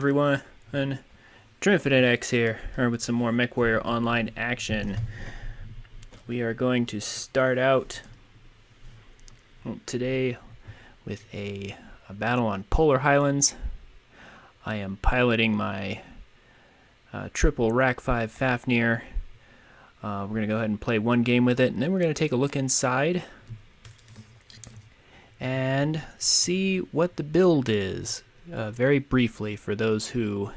everyone, TrinfiniteX here, with some more MechWarrior Online action. We are going to start out today with a battle on Polar Highlands. I am piloting my triple Rack 5 Fafnir. We're going to go ahead and play one game with it, and then we're going to take a look inside and see what the build is. Very briefly, for those who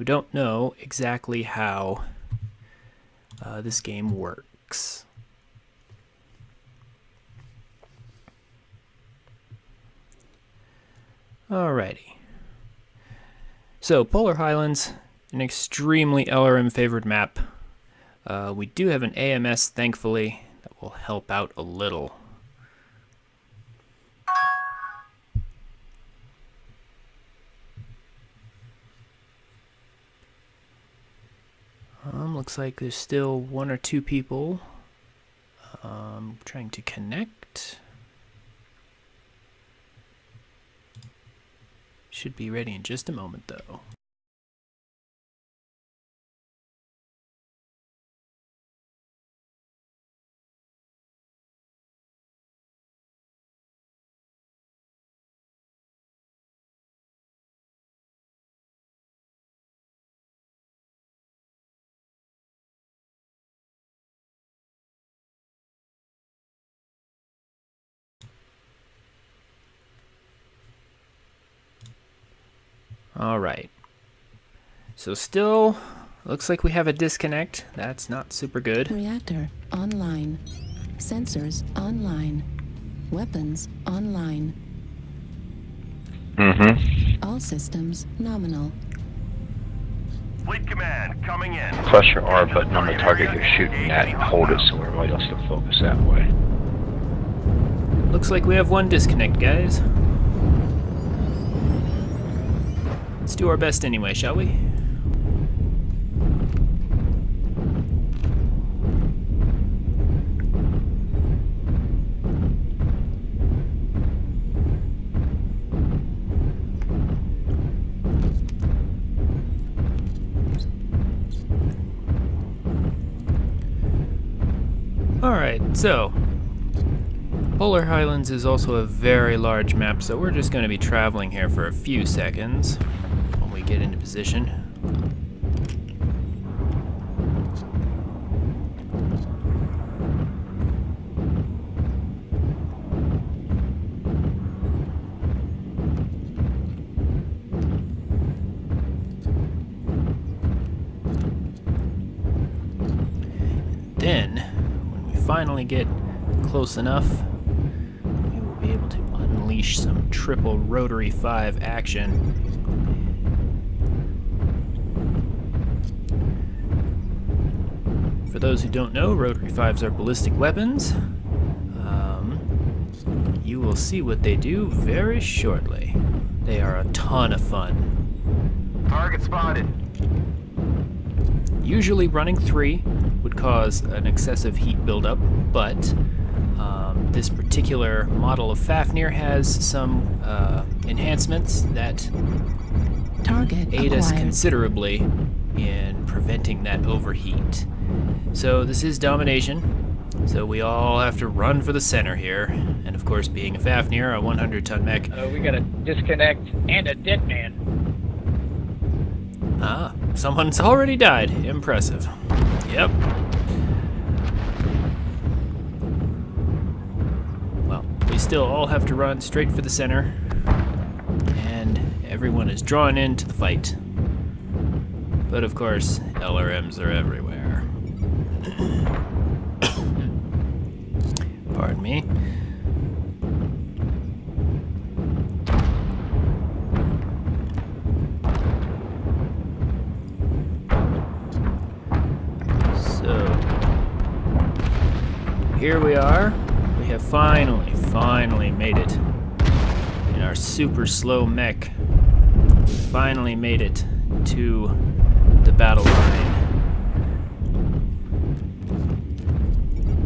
don't know exactly how this game works. Alrighty. So, Polar Highlands, an extremely LRM favored map. We do have an AMS, thankfully, that will help out a little. Looks like there's still one or two people trying to connect. Should be ready in just a moment, though. Alright, so still looks like we have a disconnect. That's not super good. Reactor online. Sensors online. Weapons online. All systems nominal. Fleet command coming in. Press your R button on the target you're shooting at and hold it so everybody else can focus that way. Looks like we have one disconnect, guys. Let's do our best anyway, shall we? Alright, so Polar Highlands is also a very large map, so we're just going to be traveling here for a few seconds when we get into position. Then, when we finally get close enough, we will be able to unleash some triple rotary 5 action. For those who don't know, rotary 5s are ballistic weapons. You will see what they do very shortly. They are a ton of fun. Target spotted. Usually running 3 would cause an excessive heat buildup, but this particular model of Fafnir has some enhancements that aid us considerably in preventing that overheat. So this is domination, so we all have to run for the center here, and of course, being a Fafnir, a 100-ton mech. We got a disconnect and a dead man. Ah, someone's already died. Impressive. Yep. Well, we still all have to run straight for the center, and everyone is drawn into the fight. But of course, LRMs are everywhere. Pardon me. Here we are. We have finally made it. In our super slow mech, we finally made it to the battle line.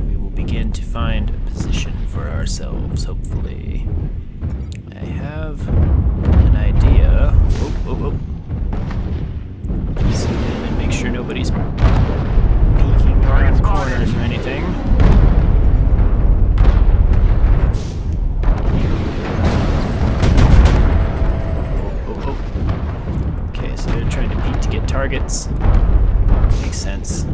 We will begin to find a position for ourselves, hopefully. I have an idea. Oh, Nobody's peeking around corners or anything. Oh. Okay, so they're trying to peek to get targets. Makes sense.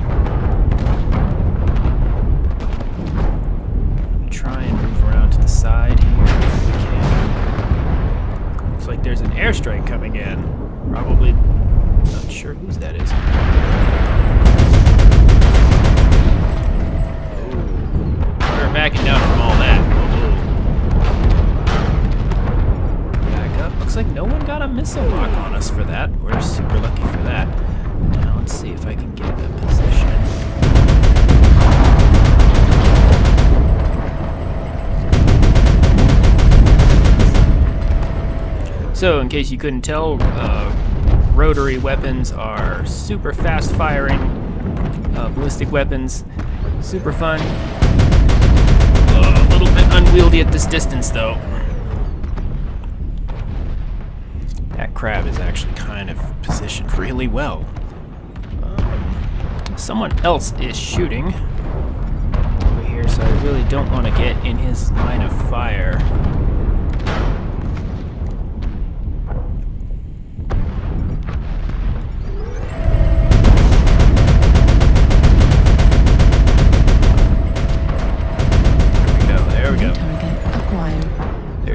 Try and move around to the side here if we can. Looks like there's an airstrike coming in. Probably not sure whose that is. We're backing down from all that. Back up. Looks like no one got a missile lock on us for that. We're super lucky for that. Now let's see if I can get a position. So, in case you couldn't tell, rotary weapons are super fast firing, ballistic weapons, super fun. A little bit unwieldy at this distance, though. That crab is actually kind of positioned really well. Someone else is shooting over here, so I really don't want to get in his line of fire.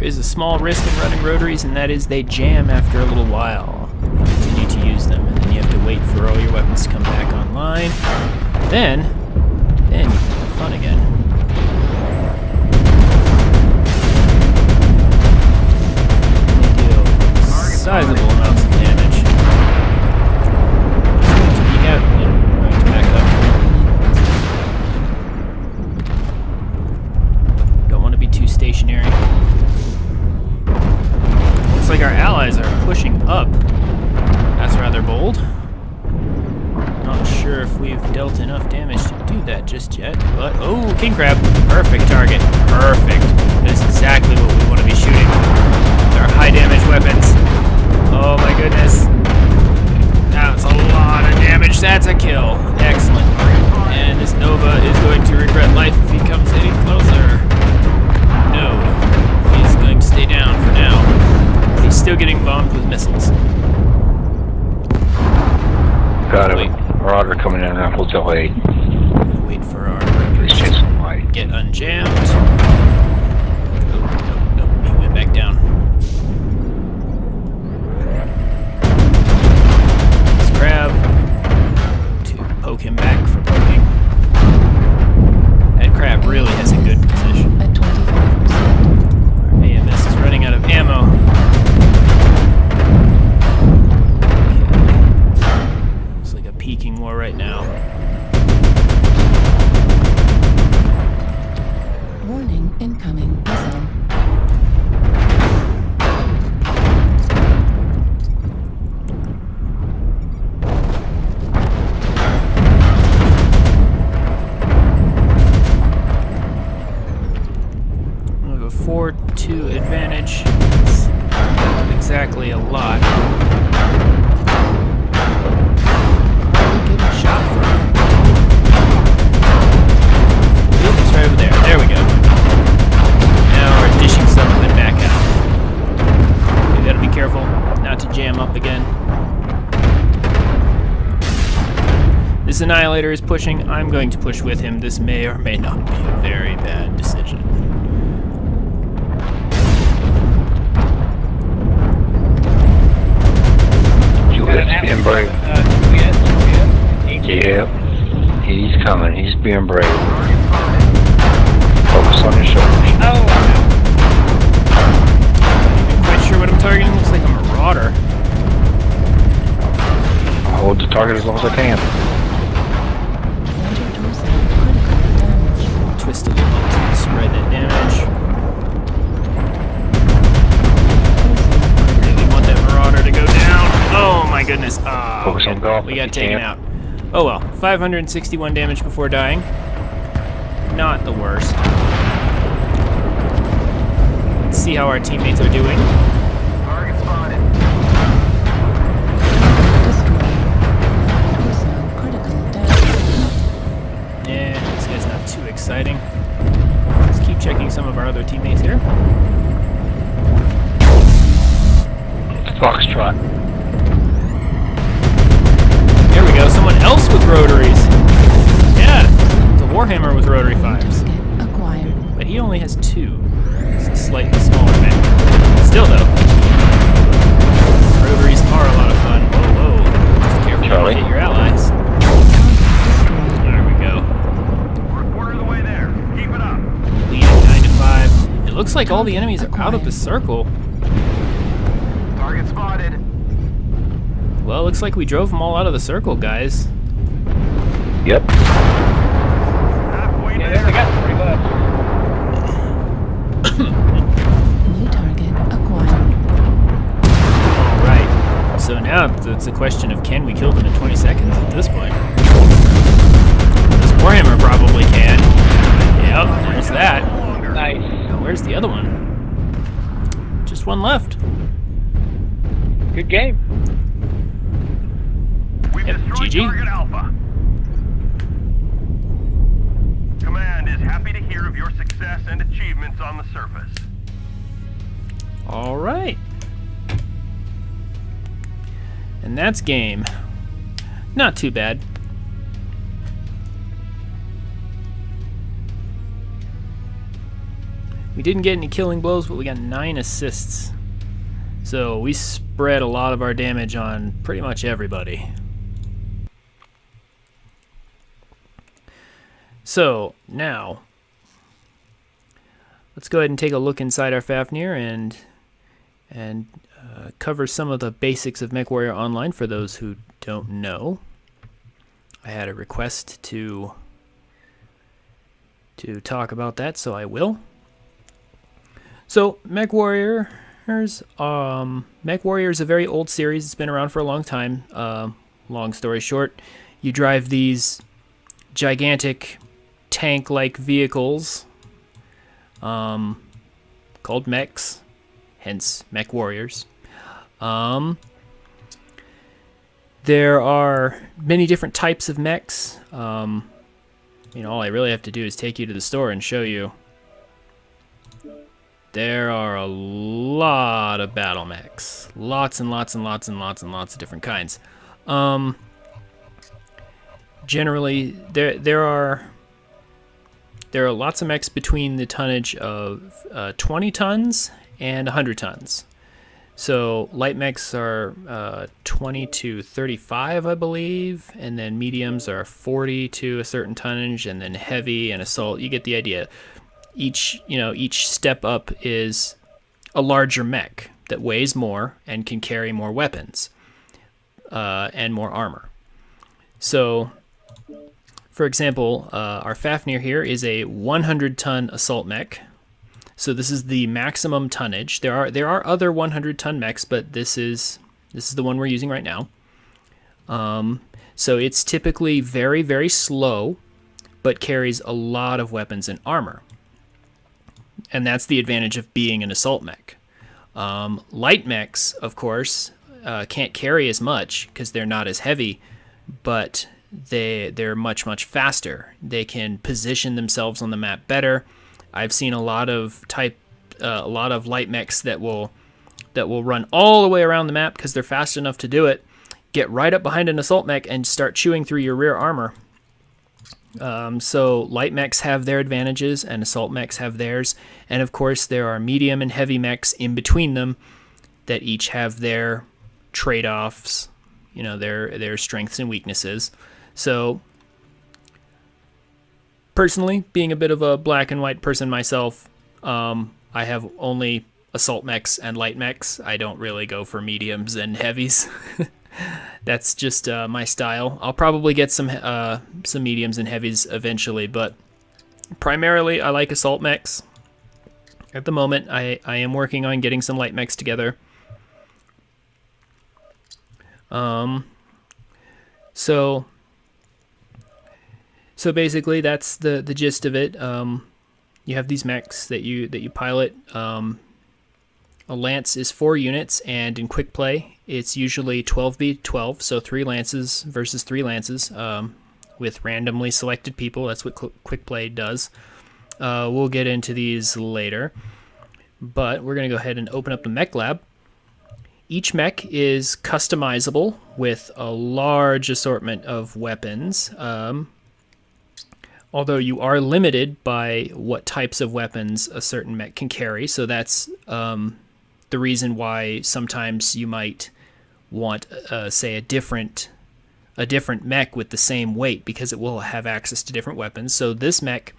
Is a small risk in running rotaries, and that is they jam after a little while. Continue to use them, and then you have to wait for all your weapons to come back online. Then you can have fun again. They deal sizable amounts of damage. Speak out and going to back up. Don't want to be too stationary. Looks like our allies are pushing up. That's rather bold. Not sure if we've dealt enough damage to do that just yet, but oh, king crab. Perfect target. Perfect. That's exactly what we want to be shooting with our high damage weapons. Oh my goodness. That's a lot of damage. That's a kill. Excellent. And this Nova is going to regret life if he comes any closer. No. He's going to stay down for now. He's still getting bombed with missiles. Got a marauder coming in on Hotel 8. Wait for our rockets to get unjammed. Nope, he went back down. This crab to poke him back for poking. That crab really has a good position. At 25%. Our AMS is running out of ammo. Peaking war right now. Warning, incoming missile. We have a 4-2 advantage. It's not exactly a lot. Shot from. Oop, it's right over there. There we go. Now we're dishing some of it back out. We gotta be careful not to jam up again. This Annihilator is pushing. I'm going to push with him. This may or may not be a very bad decision. Juliet's being brave. Yeah, he's coming. He's being brave. Focus on his shoulders. Oh! I'm quite sure what I'm targeting. Looks like a marauder. I'll hold the target as long as I can. Major torso critical damage. Twist a little bit to spread that damage. Really want that marauder to go down. Oh my goodness. Focus on golf. We got You taken can't. out. Oh well, 561 damage before dying. Not the worst. Let's see how our teammates are doing. Target spotted. Destroyed. Torso critical some of our other teammates here. Foxtrot. There we go, someone else with rotaries. Yeah, it's a Warhammer with rotary fires. Target acquired. But he only has 2. It's a slightly smaller mech. Still though, rotaries are a lot of fun. Whoa, whoa. Just careful Charlie. to hit your allies. Destroyed. There we go. We're a quarter of the way there. Keep it up. Leading 9 to 5. It looks like all the enemies are out of the circle. Target spotted. Well, it looks like we drove them all out of the circle, guys. Yep. Halfway Yeah, there. they got pretty much. New target acquired. All right. So now it's a question of can we kill them in 20 seconds at this point? This Warhammer probably can. Yep, there's that. Nice. Now, where's the other one? Just one left. Good game. We've Yep, destroyed GG. target Alpha. Command is happy to hear of your success and achievements on the surface. All right. And that's game. Not too bad. We didn't get any killing blows, but we got 9 assists. So we spread a lot of our damage on pretty much everybody. So now, let's go ahead and take a look inside our Fafnir and cover some of the basics of MechWarrior Online for those who don't know. I had a request to talk about that, so I will. So MechWarrior is a very old series. It's been around for a long time. Long story short, you drive these gigantic tank-like vehicles called mechs, hence Mech Warriors. There are many different types of mechs. All I really have to do is take you to the store and show you. There are a lot of battle mechs. Lots and lots and lots and lots and lots of different kinds. Generally, there are lots of mechs between the tonnage of 20 tons and 100 tons. So light mechs are 20 to 35, I believe, and then mediums are 40 to a certain tonnage, and then heavy and assault. You get the idea. Each step up is a larger mech that weighs more and can carry more weapons and more armor. So, for example, our Fafnir here is a 100-ton assault mech. So this is the maximum tonnage. There are other 100-ton mechs, but this is the one we're using right now. So it's typically very, very slow, but carries a lot of weapons and armor. And that's the advantage of being an assault mech. Light mechs, of course, can't carry as much because they're not as heavy, but they're much, much faster. They can position themselves on the map better. I've seen a lot of light mechs that will run all the way around the map because they're fast enough to do it, get right up behind an assault mech and start chewing through your rear armor. So light mechs have their advantages and assault mechs have theirs. And of course there are medium and heavy mechs in between them that each have their trade-offs, their strengths and weaknesses. So personally, being a bit of a black and white person myself, I have only assault mechs and light mechs. I don't really go for mediums and heavies. That's just my style. I'll probably get some mediums and heavies eventually, but primarily I like assault mechs. At the moment, I am working on getting some light mechs together. So basically that's the gist of it. You have these mechs that you pilot. A lance is 4 units, and in quick play, it's usually 12v12, so 3 lances versus 3 lances with randomly selected people. That's what quick play does. We'll get into these later, but we're going to go ahead and open up the mech lab. Each mech is customizable with a large assortment of weapons, although you are limited by what types of weapons a certain mech can carry. So that's the reason why sometimes you might want, say, a different mech with the same weight, because it will have access to different weapons. So this mech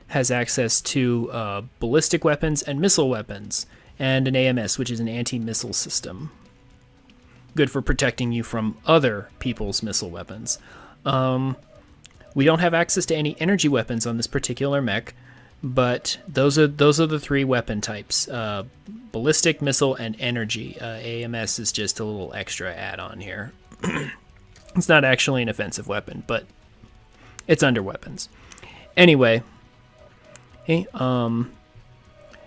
has access to ballistic weapons and missile weapons, and an AMS, which is an anti-missile system. Good for protecting you from other people's missile weapons. We don't have access to any energy weapons on this particular mech, but those are the three weapon types: ballistic, missile, and energy. AMS is just a little extra add-on here. It's not actually an offensive weapon, but it's under weapons. Anyway, okay,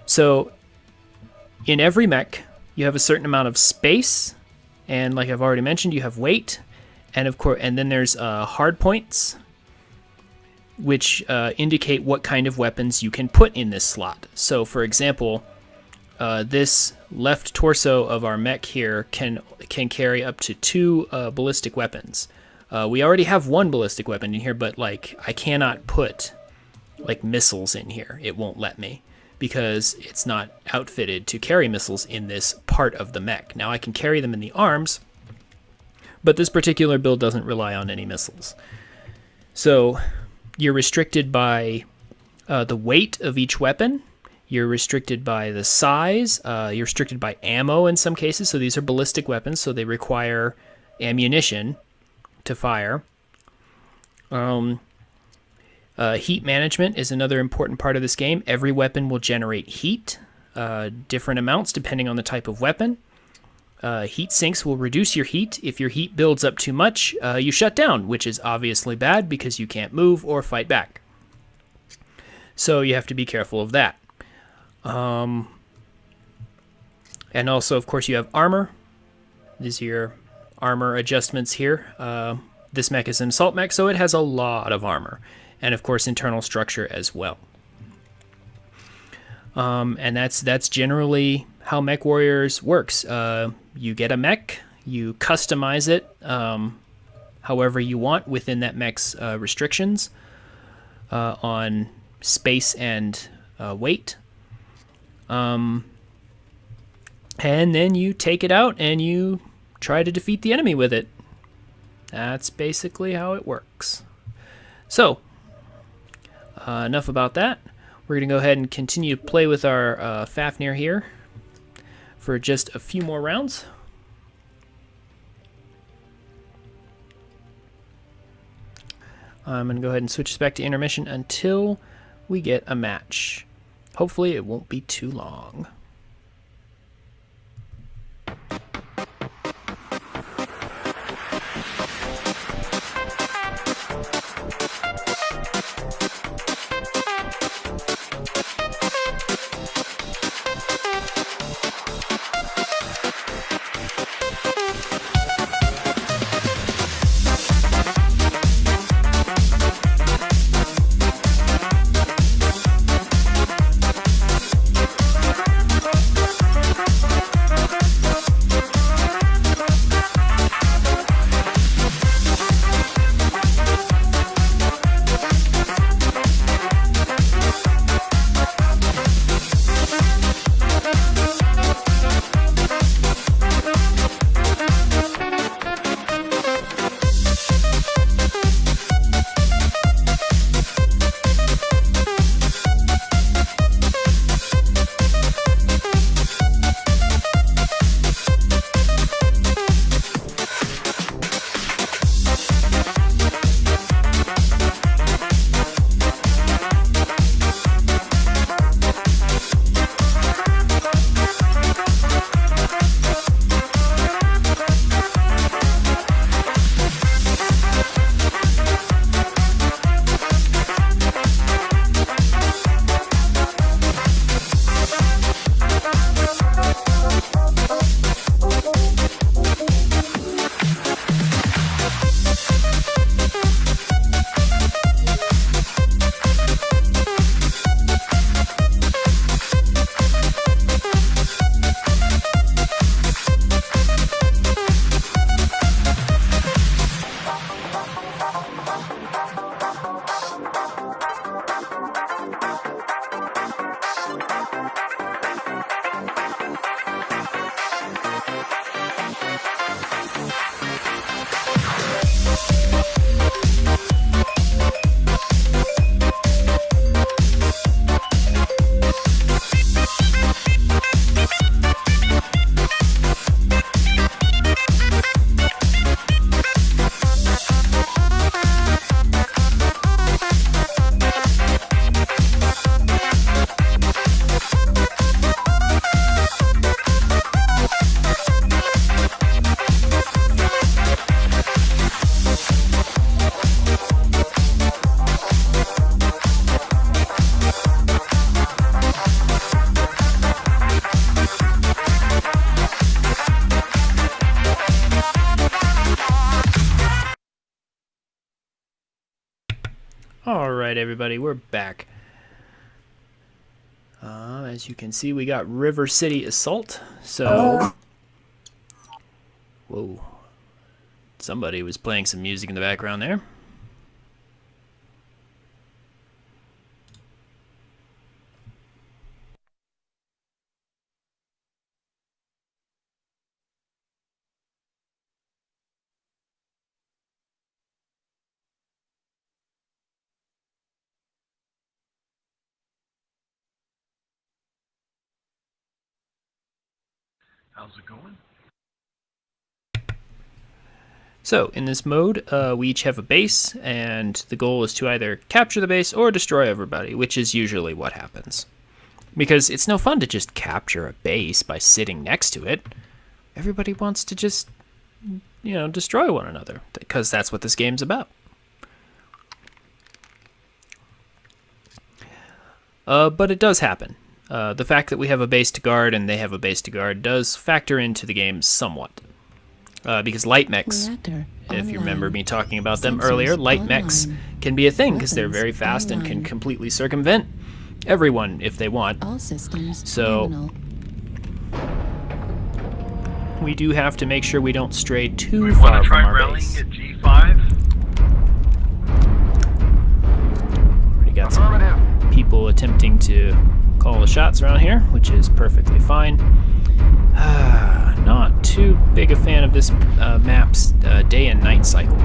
so in every mech, you have a certain amount of space, and like I've already mentioned, you have weight, and of course, and then there's hard points, which indicate what kind of weapons you can put in this slot. So, for example, this left torso of our mech here can carry up to 2 ballistic weapons. We already have 1 ballistic weapon in here, but like I cannot put like missiles in here. It won't let me, because it's not outfitted to carry missiles in this part of the mech. Now I can carry them in the arms, but this particular build doesn't rely on any missiles. So you're restricted by the weight of each weapon. You're restricted by the size. You're restricted by ammo in some cases. So these are ballistic weapons, so they require ammunition to fire. Heat management is another important part of this game. Every weapon will generate heat, different amounts depending on the type of weapon. Heat sinks will reduce your heat. If your heat builds up too much, you shut down, which is obviously bad because you can't move or fight back. So you have to be careful of that. And also, of course, you have armor. These are your armor adjustments here. This mech is an assault mech, so it has a lot of armor. And of course, internal structure as well. And that's generally how Mech Warriors works. You get a mech, you customize it however you want within that mech's restrictions on space and weight. And then you take it out and you try to defeat the enemy with it. That's basically how it works. So, enough about that. We're going to go ahead and continue to play with our Fafnir here for just a few more rounds. I'm going to go ahead and switch us back to intermission until we get a match. Hopefully it won't be too long. Alright everybody, we're back. As you can see, we got River City Assault. So, whoa, somebody was playing some music in the background there. How's it going? So, in this mode, we each have a base, and the goal is to either capture the base or destroy everybody, which is usually what happens. Because it's no fun to just capture a base by sitting next to it. Everybody wants to just, you know, destroy one another, because that's what this game's about. But it does happen. The fact that we have a base to guard and they have a base to guard does factor into the game somewhat. Because light mechs, if you remember me talking about them earlier, light mechs can be a thing because they're very fast and can completely circumvent everyone if they want. All systems So terminal. we do have to make sure we don't stray too We far want to from try our rallying base. at G5? We got some people attempting to call the shots around here, which is perfectly fine. Not too big a fan of this map's day and night cycle.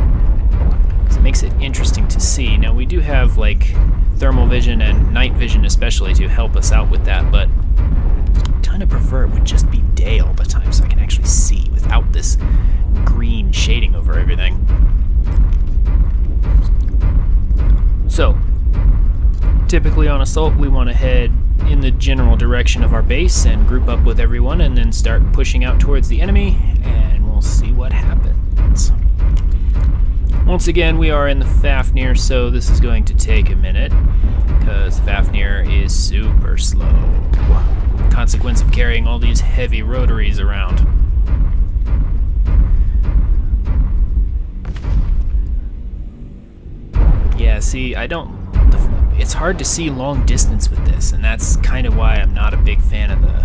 It makes it interesting to see. Now we do have like thermal vision and night vision especially to help us out with that, but I kind of prefer it would just be day all the time so I can actually see without this green shading over everything. So, typically on Assault we want to head in the general direction of our base and group up with everyone and then start pushing out towards the enemy, and we'll see what happens. Once again, we are in the Fafnir, so this is going to take a minute because the Fafnir is super slow. Consequence of carrying all these heavy rotaries around. Yeah, see, it's hard to see long distance with this, and that's kind of why I'm not a big fan of the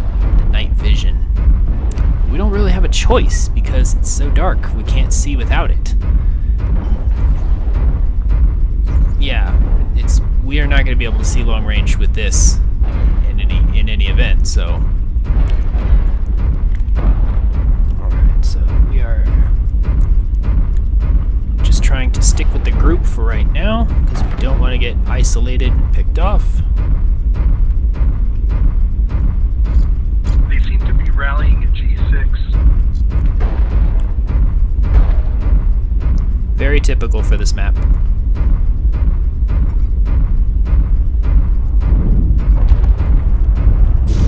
night vision. We don't really have a choice because it's so dark, we can't see without it. Yeah, we are not going to be able to see long range with this in any event, so. Alright, so we are just trying to stick with the group for right now, because we don't want to get isolated and picked off. They seem to be rallying at G6. Very typical for this map.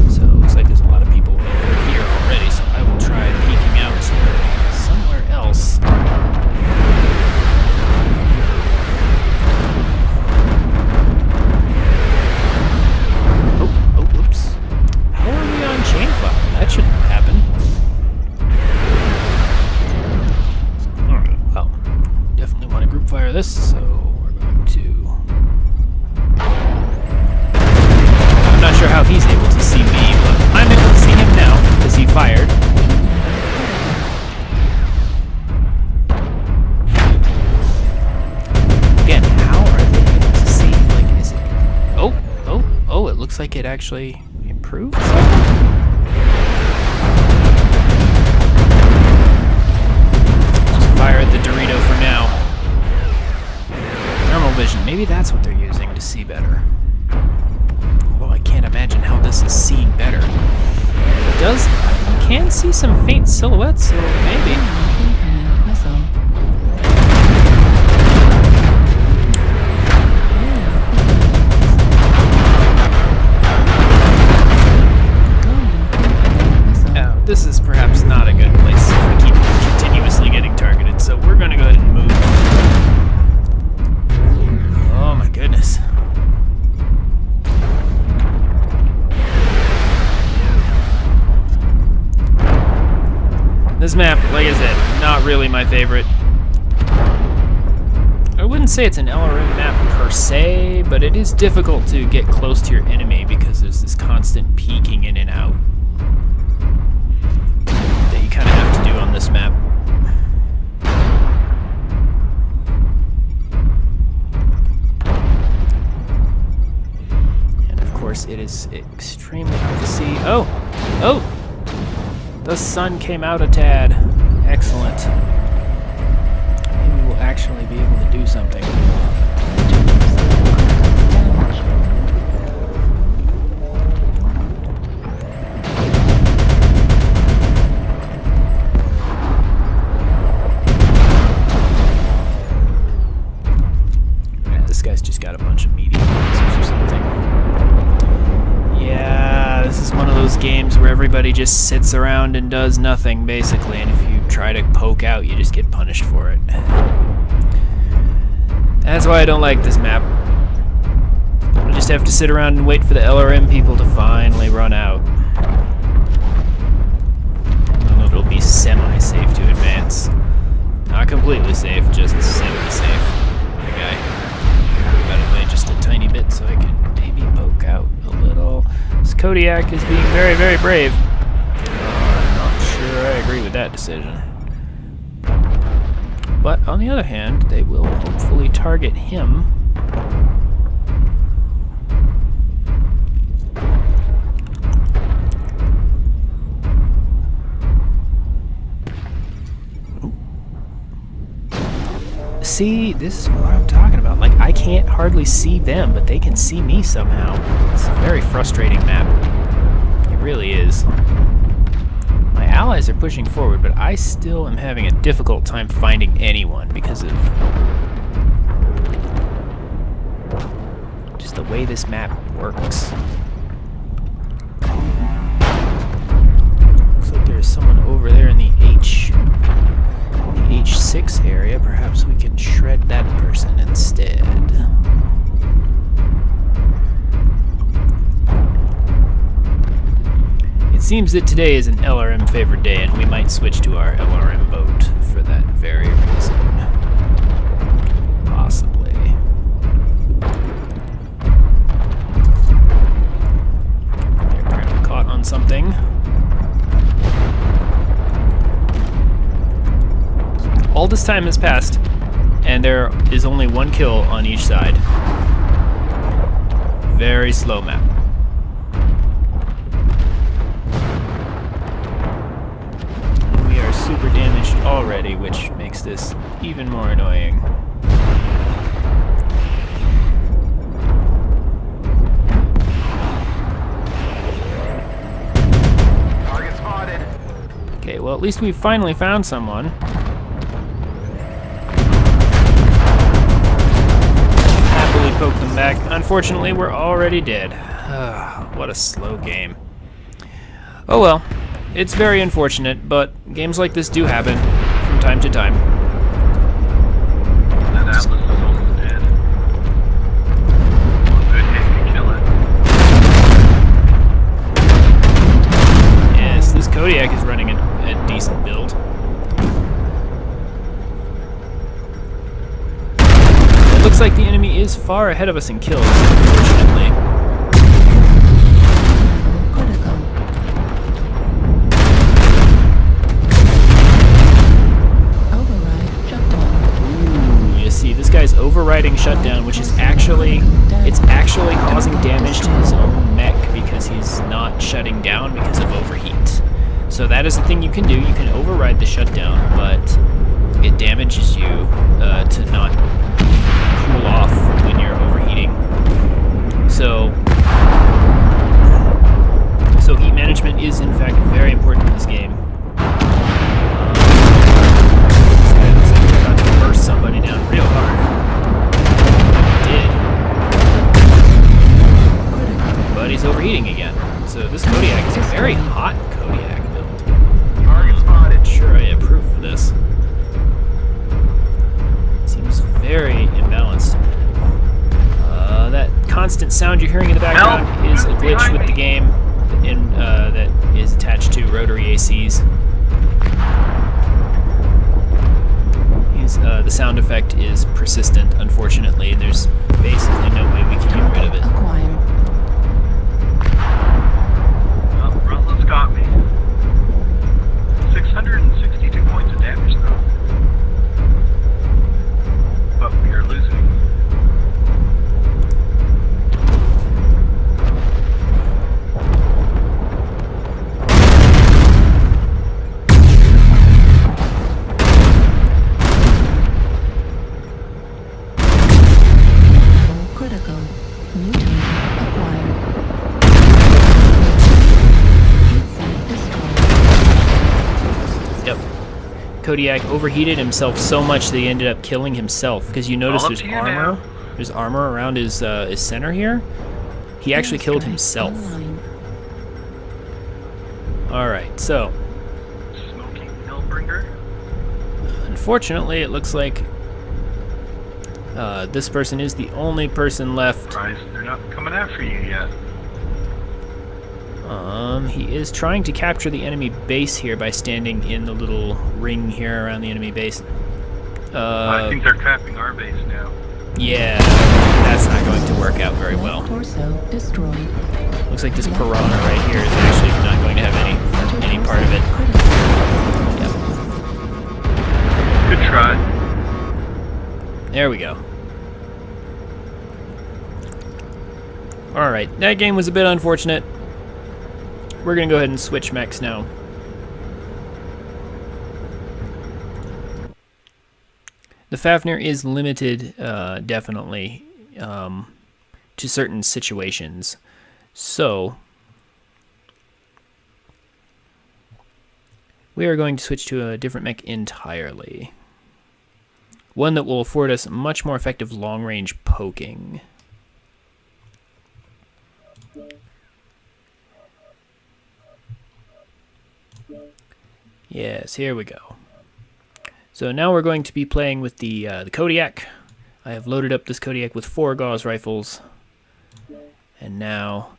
So it looks like there's a lot of people over here already, so I will try peeking out somewhere else. Oh, oops. How are we on chain fire? That shouldn't happen. Alright, well, definitely want to group fire this, so we're going to... I'm not sure how he's able to see me, but I'm able to see him now, because he fired. like it actually improved. Fire at the Dorito for now. Thermal vision. Maybe that's what they're using to see better. Although I can't imagine how this is seeing better. It does. You can see some faint silhouettes, so maybe. Incoming missile. This is perhaps not a good place if we keep continuously getting targeted, so we're going to go ahead and move. Oh my goodness. This map, like I said, not really my favorite. I wouldn't say it's an LRM map per se, but it is difficult to get close to your enemy because there's this constant peeking in and out that you kind of have to do on this map. And of course it is extremely hard to see. Oh! Oh! The sun came out a tad. Excellent. Maybe we'll actually be able to do something. Yeah, this guy's just got a bunch of medium lasers or something. Yeah, this is one of those games where everybody just sits around and does nothing, basically, and if you try to poke out, you just get punished for it. That's why I don't like this map. I just have to sit around and wait for the LRM people to finally run out. And it'll be semi-safe to advance. Not completely safe, just semi-safe. Okay. Got away just a tiny bit so I can maybe poke out a little. This Kodiak is being very, very brave. I'm not sure I agree with that decision. But on the other hand, they will hopefully target him. See, this is what I'm talking about. Like, I can't hardly see them, but they can see me somehow. It's a very frustrating map. It really is. My allies are pushing forward, but I still am having a difficult time finding anyone because of just the way this map works. Looks like there's someone over there in the H6 area. Perhaps we can shred that person instead. It seems that today is an LRM favored day, and we might switch to our LRM boat for that very reason. Possibly. They're apparently caught on something. All this time has passed, and there is only one kill on each side. Very slow map. We are super damaged already, which makes this even more annoying. Target spotted. Okay, well, at least we finally found someone. Poke them back. Unfortunately, we're already dead. What a slow game. Oh well, it's very unfortunate, but games like this do happen from time to time. That Atlas is almost dead. One good hit can kill it. Yes, this Kodiak is running a decent build. Looks like the enemy is far ahead of us in kills, unfortunately. Critical. Override shut down. Ooh, you see, this guy's over overriding shutdown, which is actually causing damage to his own mech because he's not shutting down because of overheat. So that is the thing you can do. You can override the shutdown, but it damages you to not cool off when you're overheating. So heat management is in fact very important in this game. This guy looks like he's about to burst somebody down real hard. Did. But he's overheating again. So this Kodiak is a very hot Kodiak build. Target spotted. Sure, I approve of this. Seems very imbalanced. That constant sound you're hearing in the background is a glitch with the game that is attached to rotary ACs. The sound effect is persistent, unfortunately. There's basically no way we can get rid of it. Acquired. Well, Rutland's got me. 662 points of damage, though. But we are losing. Critical. New target acquired. Heat site destroyed. Yep. Kodiak overheated himself so much that he ended up killing himself. Because you notice All up there's to you armor. now. There's armor around his center here. He actually killed himself. Online. Alright, so Smoking Hellbringer. unfortunately it looks like this person is the only person left. Surprised they're not coming after you yet. He is trying to capture the enemy base here by standing in the little ring here around the enemy base. I think they're capping our base now. Yeah, that's not going to work out very well. Torso destroyed. Looks like this piranha right here is actually not going to have any part of it. Yep. Good try. There we go. Alright, that game was a bit unfortunate. We're going to go ahead and switch mechs now. The Fafnir is limited, definitely, to certain situations. So, we are going to switch to a different mech entirely. One that will afford us much more effective long-range poking. Yes, here we go. So now we're going to be playing with the Kodiak. I have loaded up this Kodiak with 4 Gauss rifles. And now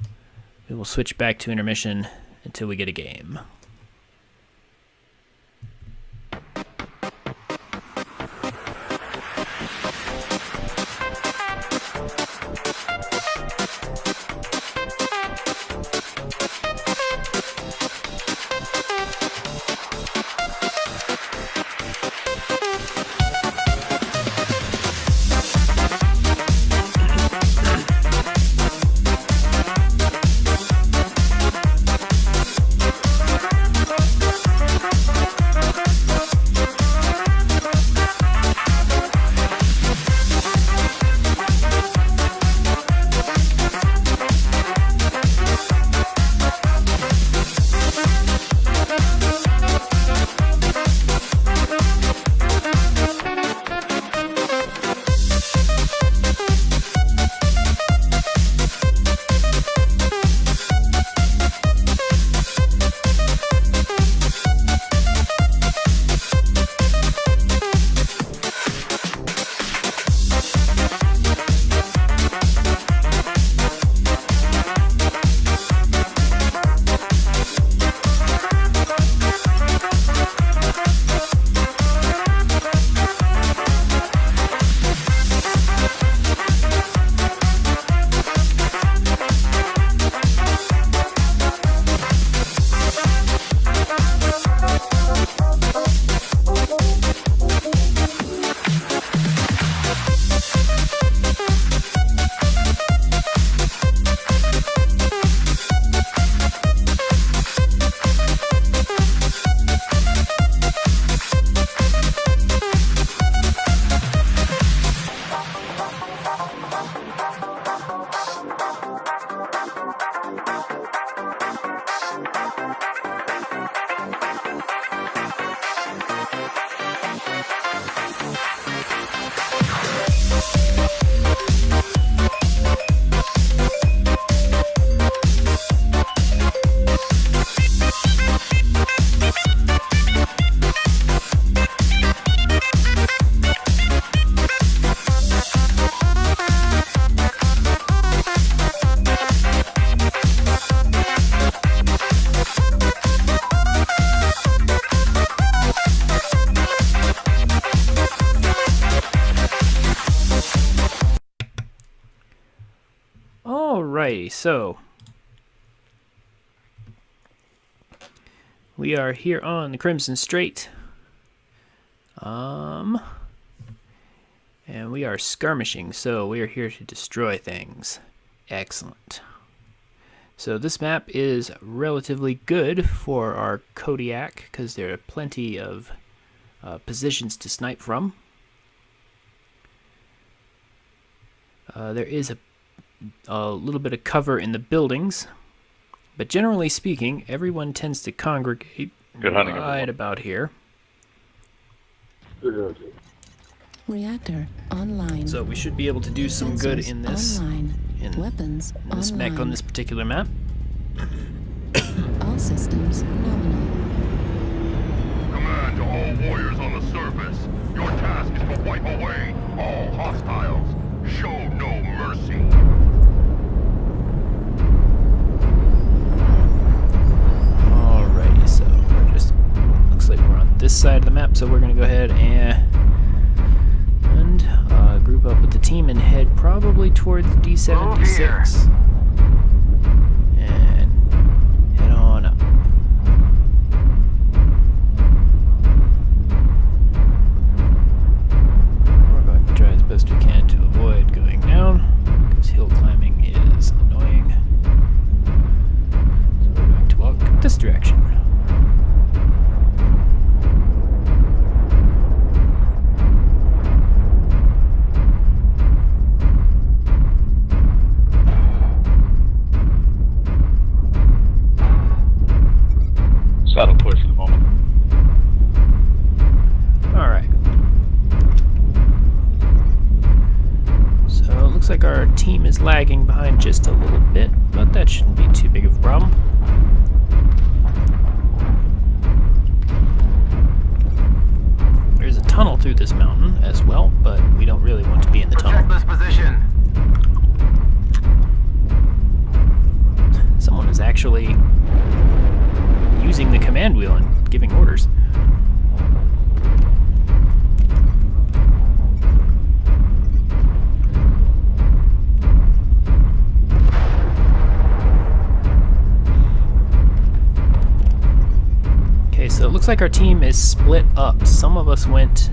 we will switch back to intermission until we get a game. Alrighty, so we are here on the Crimson Strait. And we are skirmishing, so we are here to destroy things. Excellent. So this map is relatively good for our Kodiak, because there are plenty of positions to snipe from. There is a little bit of cover in the buildings, but generally speaking, everyone tends to congregate Good hunting, right everyone. about here. Reactor online. So we should be able to do some good Sensors in this online. in Weapons this mech on online. this particular map. All systems nominal. Command to all warriors on the surface. Your task is to wipe away all hostiles. Show no mercy. Alrighty, so we're just looks like we're on this side of the map, so we're gonna go ahead and group up with the team and head probably towards D76 and head on up. We're going to try as best we can to avoid going down, because hill climbing is annoying. So we're going to walk this direction. Saddle clear for the moment. Alright. So it looks like our team is lagging behind just a little bit, but that shouldn't be too big of a problem. There's a tunnel through this mountain as well, but we don't really want to be in the tunnel. Protect this position. Someone is actually using the command wheel and giving orders. Okay, so it looks like our team is split up. Some of us went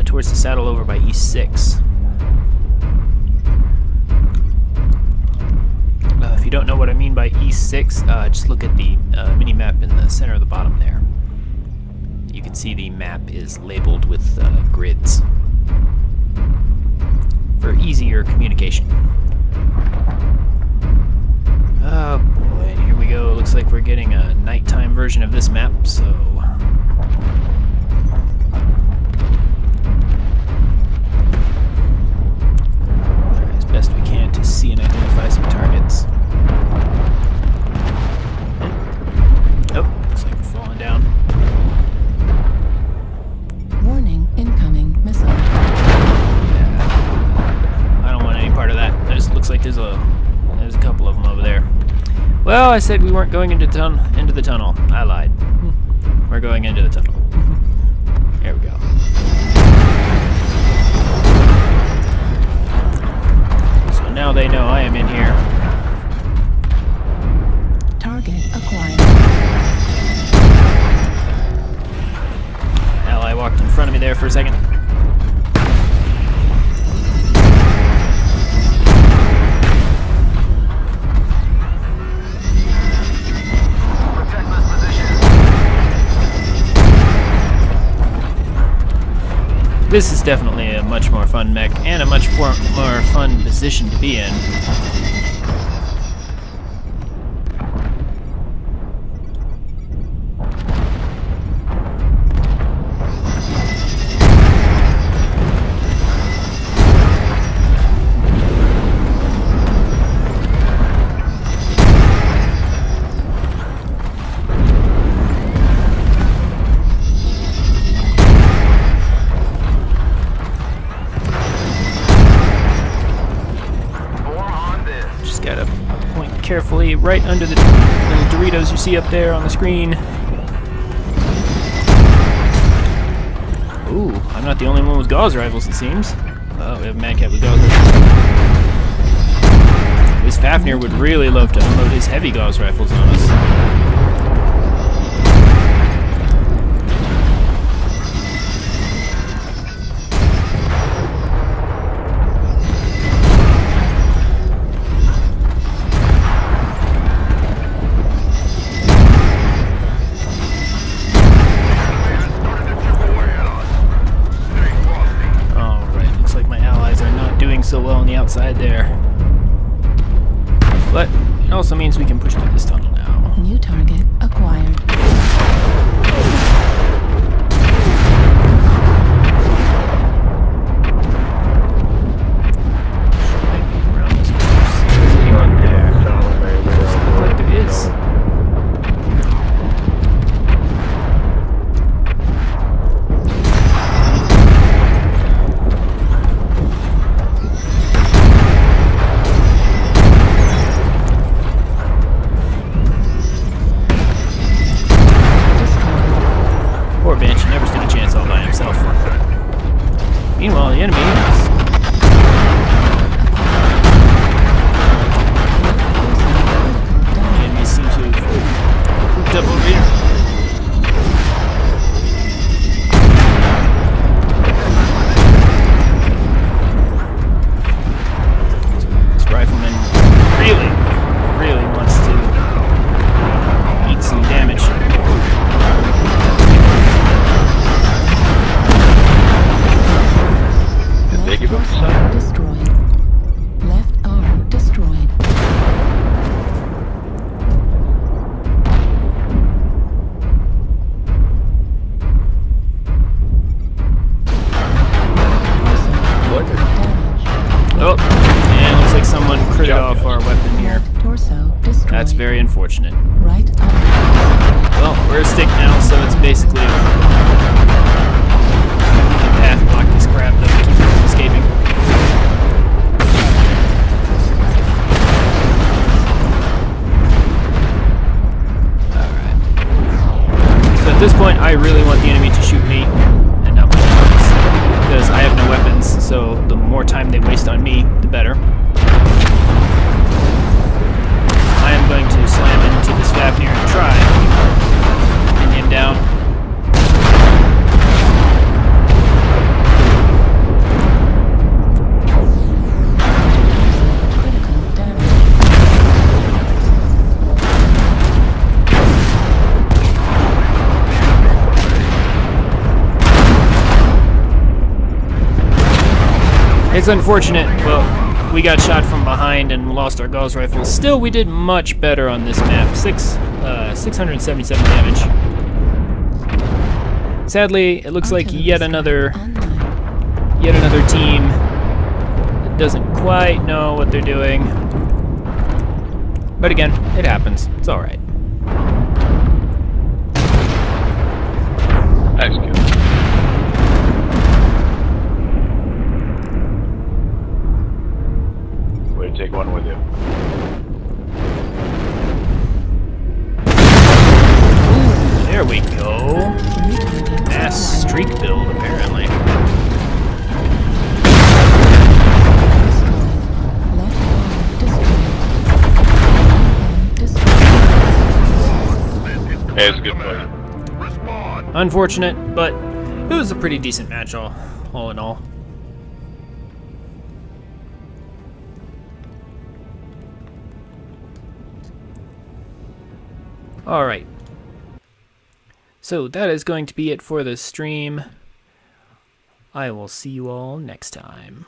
towards the saddle over by E6. If you don't know what I mean by E6, just look at the mini-map in the center of the bottom there. You can see the map is labeled with grids for easier communication. Oh boy, and here we go. It looks like we're getting a nighttime version of this map, so try as best we can to see and identify some targets. Oh, looks like we're falling down. Warning, incoming missile. Yeah. I don't want any part of that. It just looks like there's a couple of them over there. Well, I said we weren't going into the tunnel. I lied. We're going into the tunnel. There we go. So now they know I am in here. Target acquired. Ally walked in front of me there for a second. Protect this position. This is definitely a much more fun mech and a much more fun position to be in. Carefully right under the little Doritos you see up there on the screen. Ooh, I'm not the only one with gauze rifles, it seems. Oh, we have a Mad Cat with gauze rifles. Fafnir would really love to unload his heavy Gauss rifles on us. So well on the outside there. But it also means we can push through this tunnel now. New target acquired. Meanwhile, the enemy is... The enemy seems to have hooked up over here. This rifleman really wants to eat some damage. They give him some. Destroyed. Left arm destroyed. What? Oh, and looks like someone critted off our weapon here. Left torso destroyed. That's very unfortunate. Right arm. Well, we're a stick now, so it's basically the path block this crap that we keep from escaping. Alright. So at this point, I really want the enemy to shoot me and not my weapons, because I have no weapons, so the more time they waste on me, the better. I am going to slam into this Fafnir and try to pin him down. Critical damage. It's unfortunate, but we got shot from behind and lost our Gauss rifles. Still, we did much better on this map. 677 damage. Sadly, it looks like yet another team that doesn't quite know what they're doing. But again, it happens. It's all right. Nice kill. Way to take one with you. There we go. Mass streak build, apparently. Hey, it's a good play. Unfortunate, but it was a pretty decent match all in all. Alright. So that is going to be it for the stream. I will see you all next time.